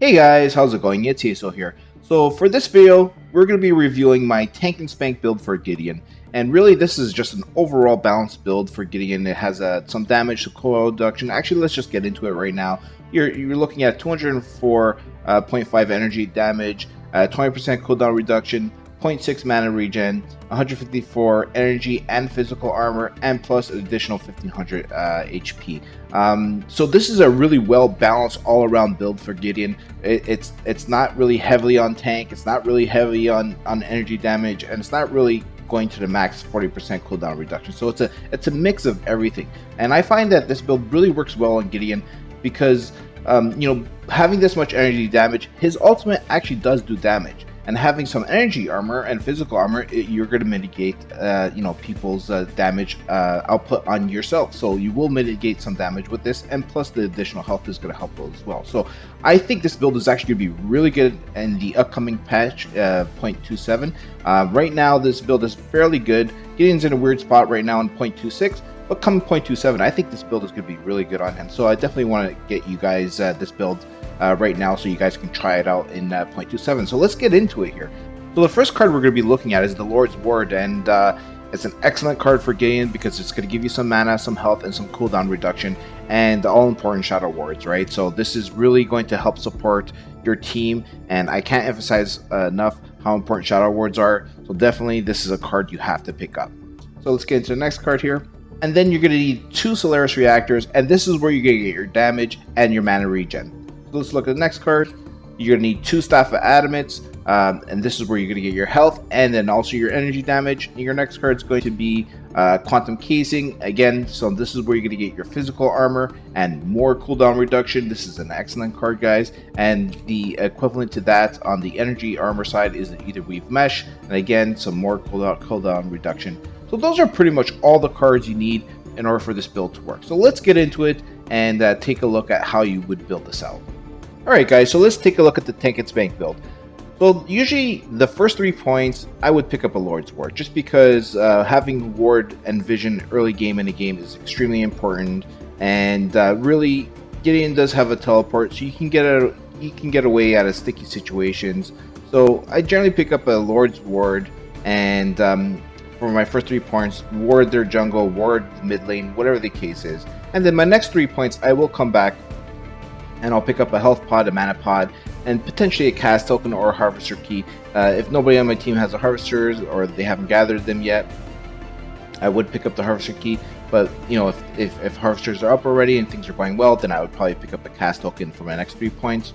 Hey guys, how's it going? It's Yeso here. So for this video, we're going to be reviewing my tank and spank build for Gideon. And really this is just an overall balanced build for Gideon. It has some damage to cooldown reduction. Actually, let's just get into it right now. You're looking at 204.5 energy damage, 20% cooldown reduction, 0.6 mana regen, 154 energy and physical armor, and plus an additional 1500 HP. So this is a really well balanced all around build for Gideon. It's not really heavily on tank, it's not really heavy on energy damage, and it's not really going to the max 40% cooldown reduction. So it's a mix of everything, and I find that this build really works well on Gideon because having this much energy damage, his ultimate actually does do damage. And having some energy armor and physical armor, you're going to mitigate, people's damage output on yourself. So you will mitigate some damage with this, and plus the additional health is going to help as well. So I think this build is actually going to be really good in the upcoming patch 0.27. Right now, this build is fairly good. Gideon's in a weird spot right now in 0.26. But come 0.27, I think this build is going to be really good on him. So I definitely want to get you guys this build right now so you guys can try it out in 0.27. So let's get into it here. So the first card we're going to be looking at is the Lord's Ward, and it's an excellent card for Gideon because it's going to give you some mana, some health, and some cooldown reduction, and the all-important Shadow Wards, right? So this is really going to help support your team, and I can't emphasize enough how important Shadow Wards are. So definitely this is a card you have to pick up. So let's get into the next card here. And then you're going to need 2 Solaris Reactors, and this is where you're going to get your damage and your mana regen. So let's look at the next card. You're going to need 2 Staff of Adamants, and this is where you're going to get your health and then also your energy damage. And your next card is going to be Quantum Casing, again, so this is where you're going to get your physical armor and more cooldown reduction. This is an excellent card, guys, and the equivalent to that on the energy armor side is the Ether Weave Mesh, and again, some more cooldown reduction. So those are pretty much all the cards you need in order for this build to work. So let's get into it and take a look at how you would build this out. Alright guys, so let's take a look at the tank and spank build. So usually the first 3 points, I would pick up a Lord's Ward, just because having Ward and Vision early game in a game is extremely important, and really Gideon does have a teleport, so you can get away out of sticky situations. So I generally pick up a Lord's Ward, and for my first 3 points, ward their jungle, ward mid lane, whatever the case is. And then my next 3 points, I will come back and I'll pick up a health pod, a mana pod, and potentially a cast token or a harvester key. If nobody on my team has a harvesters or they haven't gathered them yet, I would pick up the harvester key. But if harvesters are up already and things are going well, then I would probably pick up a cast token for my next 3 points.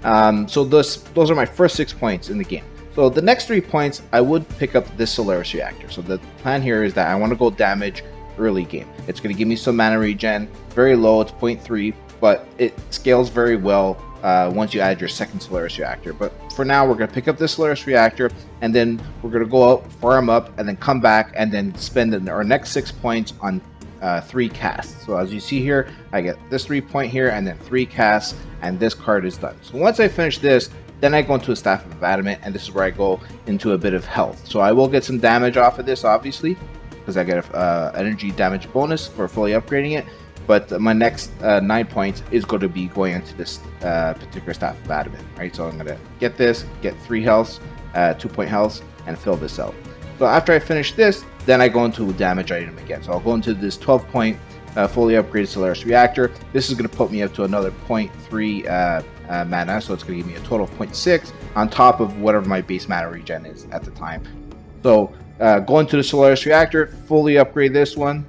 So those are my first 6 points in the game. So the next 3 points, I would pick up this Solaris Reactor. So the plan here is that I want to go damage early game. It's going to give me some mana regen, very low, it's 0.3, but it scales very well once you add your second Solaris Reactor. But for now, we're going to pick up this Solaris Reactor, and then we're going to go out, farm up, and then come back, and then spend our next 6 points on 3 casts. So as you see here, I get this 3 point here, and then 3 casts, and this card is done. So once I finish this, then I go into a Staff of Adamant, and this is where I go into a bit of health. So I will get some damage off of this, obviously, because I get an energy damage bonus for fully upgrading it. But my next 9 points is going to be going into this particular Staff of Adamant, right? So I'm going to get this, get 3 healths, 2 point healths, and fill this out. So after I finish this, then I go into a damage item again. So I'll go into this 12 point fully upgraded Solaris Reactor. This is going to put me up to another 0.3 mana, so it's going to give me a total of 0.6 on top of whatever my base mana regen is at the time. So go into the Solaris Reactor, fully upgrade this one,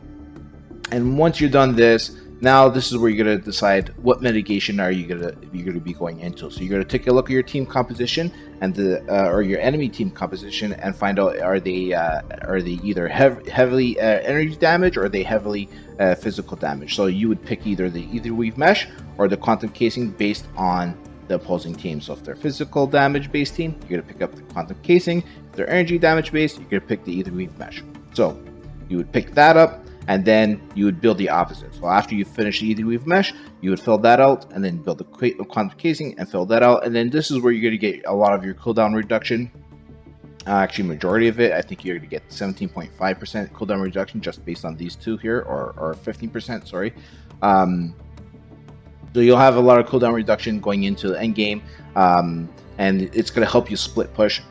and once you're done this, now this is where you're going to decide what mitigation are you're going to be going into. So you're going to take a look at your team composition and or your enemy team composition, and find out are they either heavily energy damage, or are they heavily physical damage. So you would pick either the Ether Weave Mesh or the Quantum Casing based on the opposing team. So if they're physical damage based team, you're going to pick up the Quantum Casing. If they're energy damage based, you're going to pick the Ether Weave Mesh. So you would pick that up, and then you would build the opposite. So after you finish the Ether Weave Mesh, you would fill that out, and then build the Quantum Casing and fill that out. And then this is where you're going to get a lot of your cooldown reduction. Actually, majority of it, I think you're going to get 17.5% cooldown reduction just based on these two here, or 15%, sorry. So you'll have a lot of cooldown reduction going into the endgame, and it's going to help you split push,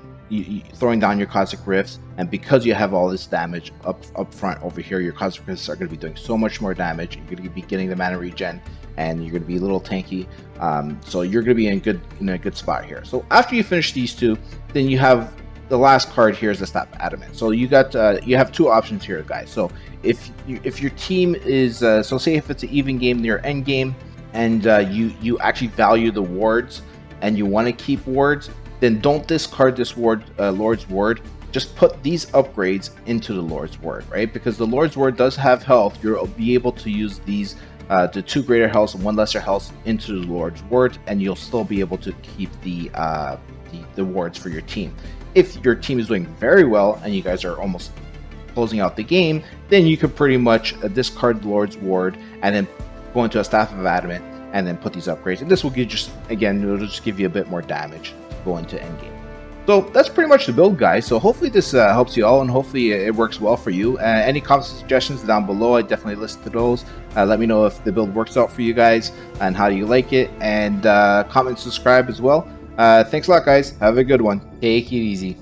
throwing down your Cosmic Rifts. And because you have all this damage up front over here, your Cosmic Rifts are going to be doing so much more damage. You're going to be getting the mana regen, and you're going to be a little tanky. So you're going to be in a good spot here. So after you finish these two, then you have the last card here is the Staff of Adamant. So you have two options here, guys. So if your team is so say if it's an even game near end game, and you actually value the wards and you want to keep wards, then don't discard this Lord's Ward. Just put these upgrades into the Lord's Ward, right? Because the Lord's Ward does have health. You'll be able to use these the 2 greater health and 1 lesser health into the Lord's Ward, and you'll still be able to keep the wards for your team. If your team is doing very well and you guys are almost closing out the game, then you could pretty much discard the Lord's Ward and then go into a Staff of Adamant and then put these upgrades. And this will give it'll just give you a bit more damage to go into endgame. So that's pretty much the build, guys. So hopefully this helps you all, and hopefully it works well for you. Any comments and suggestions down below, I definitely listen to those. Let me know if the build works out for you guys and how you like it, and comment and subscribe as well. Thanks a lot, guys. Have a good one. Take it easy.